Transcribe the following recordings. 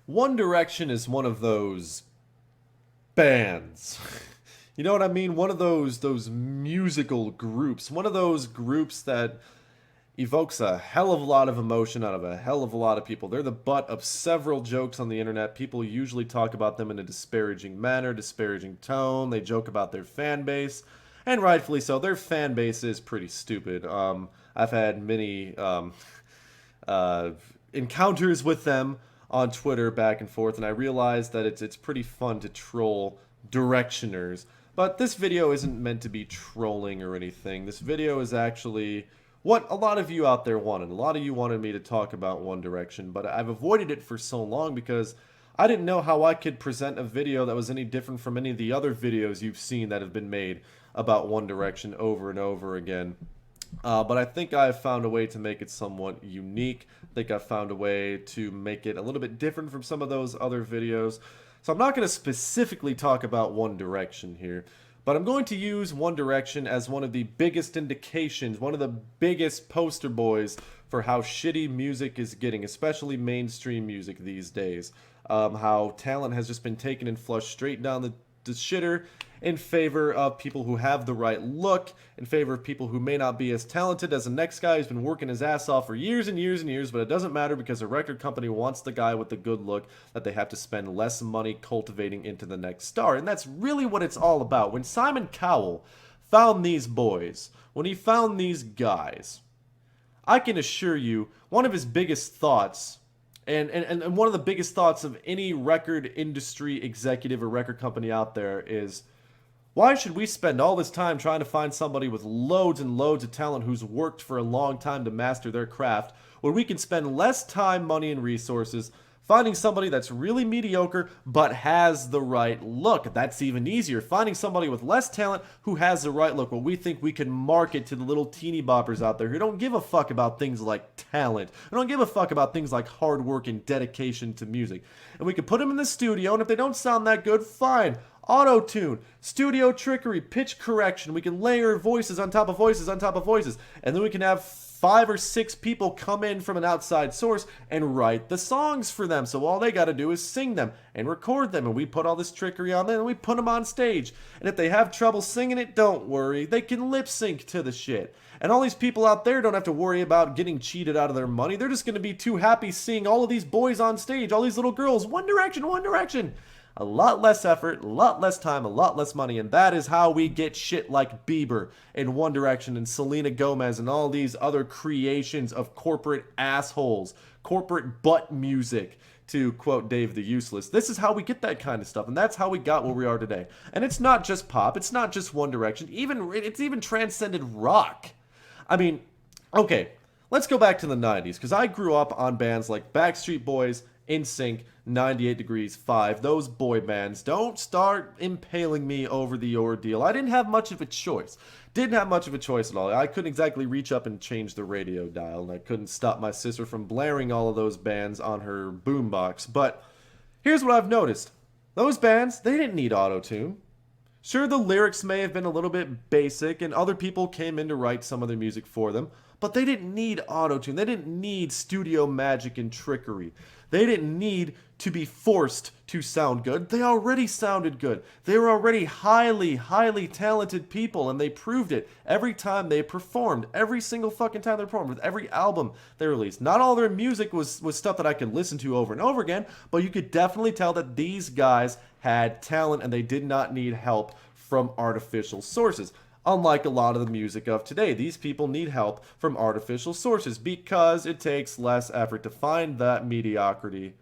One Direction is one of those bands. You know what I mean? One of those musical groups. One of those groups that evokes a hell of a lot of emotion out of a hell of a lot of people. They're the butt of several jokes on the internet. People usually talk about them in a disparaging manner, disparaging tone. They joke about their fan base, and rightfully so. Their fan base is pretty stupid. I've had many uh, encounters with them on Twitter back and forth, and I realized that it's pretty fun to troll directioners. But this video isn't meant to be trolling or anything. This video is actually what a lot of you out there wanted. A lot of you wanted me to talk about One Direction, but I've avoided it for so long because I didn't know how I could present a video that was any different from any of the other videos you've seen that have been made about One Direction over and over again. But I think I've found a way to make it somewhat unique. I think I've found a way to make it a little bit different from some of those other videos. So I'm not going to specifically talk about One Direction here, but I'm going to use One Direction as one of the biggest indications, one of the biggest poster boys for how shitty music is getting, especially mainstream music these days. How talent has just been taken and flushed straight down the shitter in favor of people who have the right look, in favor of people who may not be as talented as the next guy who's been working his ass off for years and years and years, but it doesn't matter because a record company wants the guy with the good look that they have to spend less money cultivating into the next star. And that's really what it's all about. When Simon Cowell found these boys, when he found these guys, I can assure you one of his biggest thoughts and one of the biggest thoughts of any record industry executive or record company out there is, why should we spend all this time trying to find somebody with loads and loads of talent who's worked for a long time to master their craft, when we can spend less time, money, and resources finding somebody that's really mediocre but has the right look? That's even easier. Finding somebody with less talent who has the right look, what we think we can market to the little teeny boppers out there who don't give a fuck about things like talent, who don't give a fuck about things like hard work and dedication to music. And we can put them in the studio, and if they don't sound that good, fine. Auto-tune, studio trickery, pitch correction. We can layer voices on top of voices on top of voices. And then we can have 5 or 6 people come in from an outside source and write the songs for them. So all they got to do is sing them and record them. And we put all this trickery on them and we put them on stage. And if they have trouble singing it, don't worry. They can lip sync to the shit. And all these people out there don't have to worry about getting cheated out of their money. They're just going to be too happy seeing all of these boys on stage, all these little girls. One Direction, One Direction. A lot less effort, a lot less time, a lot less money, and that is how we get shit like Bieber and One Direction and Selena Gomez and all these other creations of corporate assholes, corporate butt music, to quote Dave the Useless. This is how we get that kind of stuff, and that's how we got where we are today. And it's not just pop, it's not just One Direction, it's even transcended rock. I mean, okay, let's go back to the 90s, because I grew up on bands like Backstreet Boys, NSYNC, 98 Degrees 5, those boy bands. Don't start impaling me over the ordeal. I didn't have much of a choice. Didn't have much of a choice at all. I couldn't exactly reach up and change the radio dial, and I couldn't stop my sister from blaring all of those bands on her boombox. But here's what I've noticed. Those bands, they didn't need auto-tune. Sure, the lyrics may have been a little bit basic, and other people came in to write some of the music for them, but they didn't need auto-tune. They didn't need studio magic and trickery. They didn't need to be forced to sound good. They already sounded good. They were already highly, highly talented people, and they proved it every time they performed. Every single fucking time they performed, with every album they released. Not all their music was stuff that I could listen to over and over again, but you could definitely tell that these guys had talent and they did not need help from artificial sources. Unlike a lot of the music of today, these people need help from artificial sources because it takes less effort to find that mediocrity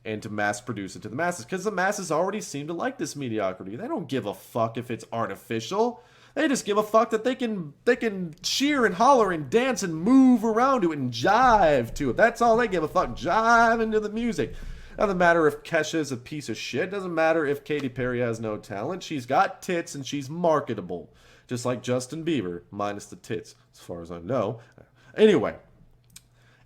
and to mass produce it to the masses, because the masses already seem to like this mediocrity. They don't give a fuck if it's artificial. They just give a fuck that they can cheer and holler and dance and move around to it and jive to it. That's all they give a fuck. Jive into the music. Doesn't matter if Kesha's a piece of shit. Doesn't matter if Katy Perry has no talent. She's got tits and she's marketable. Just like Justin Bieber, minus the tits, as far as I know. Anyway,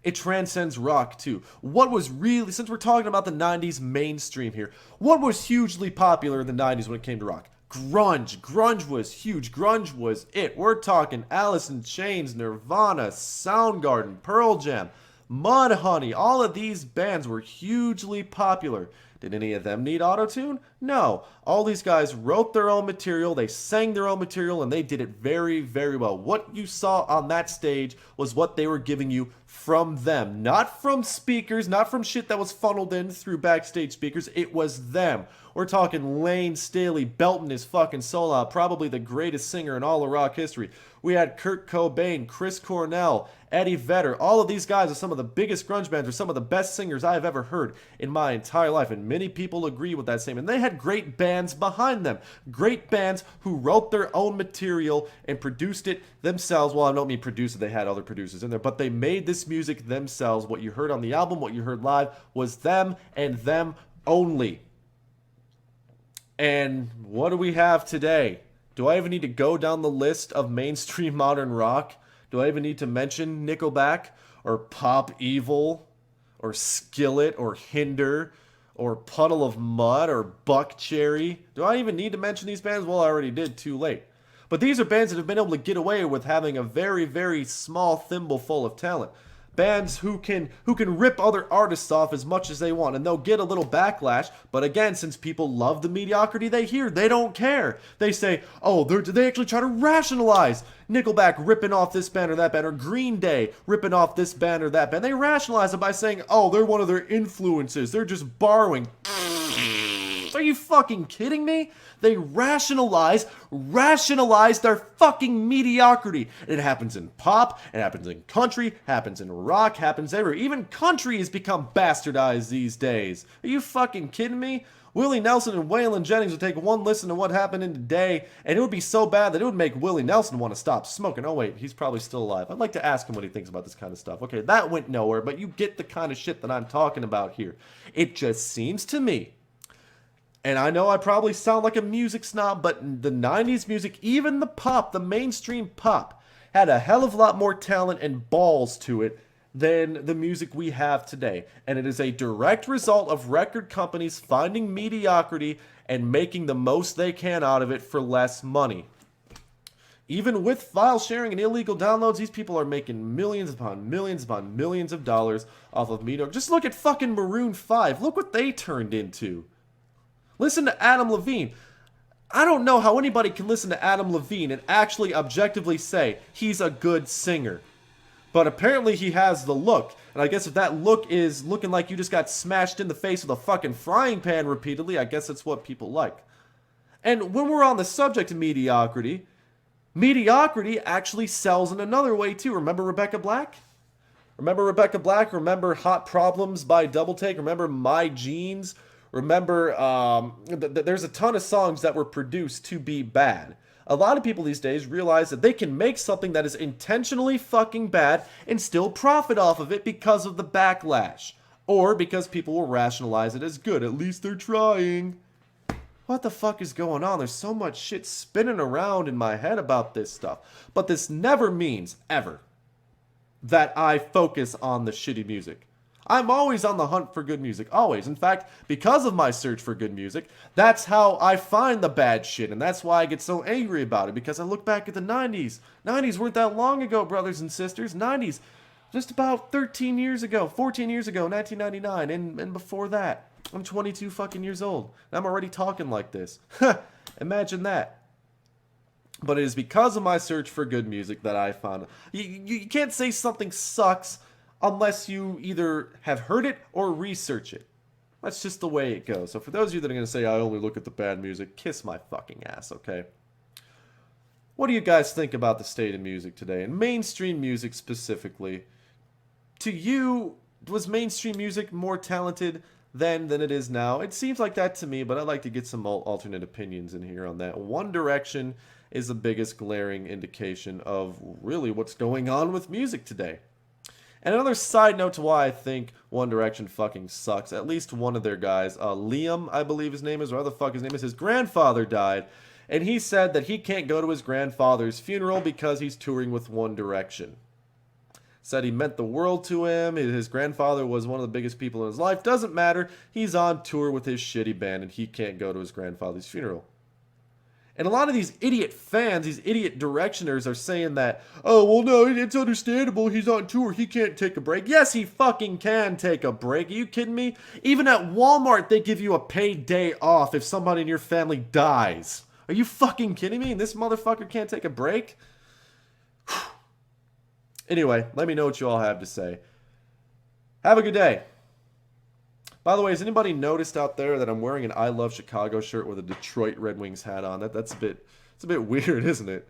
it transcends rock, too. What was really, since we're talking about the 90s mainstream here, what was hugely popular in the 90s when it came to rock? Grunge. Grunge was huge. Grunge was it. We're talking Alice in Chains, Nirvana, Soundgarden, Pearl Jam, Mudhoney, all of these bands were hugely popular. Did any of them need autotune? No. All these guys wrote their own material, they sang their own material, and they did it very, very well. What you saw on that stage was what they were giving you from them. Not from speakers, not from shit that was funneled in through backstage speakers. It was them. We're talking Lane Staley belting his fucking soul out, probably the greatest singer in all of rock history. We had Kurt Cobain, Chris Cornell, Eddie Vedder. All of these guys are some of the biggest grunge bands, or some of the best singers I have ever heard in my entire life. And many people agree with that statement. They had great bands behind them. Great bands who wrote their own material and produced it themselves. Well, I don't mean produce it. They had other producers in there. But they made this music themselves. What you heard on the album, what you heard live, was them and them only. And what do we have today? Do I even need to go down the list of mainstream modern rock? Do I even need to mention Nickelback or Pop Evil or Skillet or Hinder or Puddle of Mud or Buckcherry? Do I even need to mention these bands? Well, I already did, too late. But these are bands that have been able to get away with having a very, very small thimbleful of talent. Bands who can rip other artists off as much as they want, and they'll get a little backlash. But again, since people love the mediocrity they hear, they don't care. They say, oh, they actually try to rationalize Nickelback ripping off this band or that band, or Green Day ripping off this band or that band. They rationalize it by saying, oh, they're one of their influences. They're just borrowing. Are you fucking kidding me? They rationalize their fucking mediocrity. It happens in pop, it happens in country, happens in rock, happens everywhere. Even country has become bastardized these days. Are you fucking kidding me? Willie Nelson and Waylon Jennings would take one listen to what happened in today, and it would be so bad that it would make Willie Nelson want to stop smoking. Oh wait, he's probably still alive. I'd like to ask him what he thinks about this kind of stuff. Okay, that went nowhere, but you get the kind of shit that I'm talking about here. It just seems to me, and I know I probably sound like a music snob, but the 90s music, even the pop, the mainstream pop, had a hell of a lot more talent and balls to it than the music we have today. And it is a direct result of record companies finding mediocrity and making the most they can out of it for less money. Even with file sharing and illegal downloads, these people are making millions upon millions upon millions of dollars off of mediocre. Just look at fucking Maroon 5. Look what they turned into. Listen to Adam Levine. I don't know how anybody can listen to Adam Levine and actually objectively say he's a good singer. But apparently he has the look. And I guess if that look is looking like you just got smashed in the face with a fucking frying pan repeatedly, I guess that's what people like. And when we're on the subject of mediocrity, mediocrity actually sells in another way too. Remember Rebecca Black? Remember Hot Problems by Double Take? Remember My Jeans? Remember, there's a ton of songs that were produced to be bad. A lot of people these days realize that they can make something that is intentionally fucking bad and still profit off of it because of the backlash. Or because people will rationalize it as good. At least they're trying. What the fuck is going on? There's so much shit spinning around in my head about this stuff. But this never means, ever, that I focus on the shitty music. I'm always on the hunt for good music, always. In fact, because of my search for good music, that's how I find the bad shit, and that's why I get so angry about it, because I look back at the 90s. 90s weren't that long ago, brothers and sisters. 90s, just about 13 years ago, 14 years ago, 1999, and before that. I'm 22 fucking years old, and I'm already talking like this. Imagine that. But it is because of my search for good music that I found... You can't say something sucks unless you either have heard it or research it. That's just the way it goes. So for those of you that are going to say, I only look at the bad music, kiss my fucking ass, okay? What do you guys think about the state of music today? And mainstream music specifically. To you, was mainstream music more talented then than it is now? It seems like that to me, but I'd like to get some alternate opinions in here on that. One Direction is the biggest glaring indication of really what's going on with music today. And another side note to why I think One Direction fucking sucks, at least one of their guys, Liam, I believe his name is, or whatever the fuck his name is, his grandfather died, and he said that he can't go to his grandfather's funeral because he's touring with One Direction. Said he meant the world to him, his grandfather was one of the biggest people in his life, doesn't matter, he's on tour with his shitty band and he can't go to his grandfather's funeral. And a lot of these idiot fans, these idiot directioners are saying that, oh, well, no, it's understandable. He's on tour. He can't take a break. Yes, he fucking can take a break. Are you kidding me? Even at Walmart, they give you a paid day off if somebody in your family dies. Are you fucking kidding me? And this motherfucker can't take a break? Anyway, let me know what you all have to say. Have a good day. By the way, has anybody noticed out there that I'm wearing an I Love Chicago shirt with a Detroit Red Wings hat on? It's a bit weird, isn't it?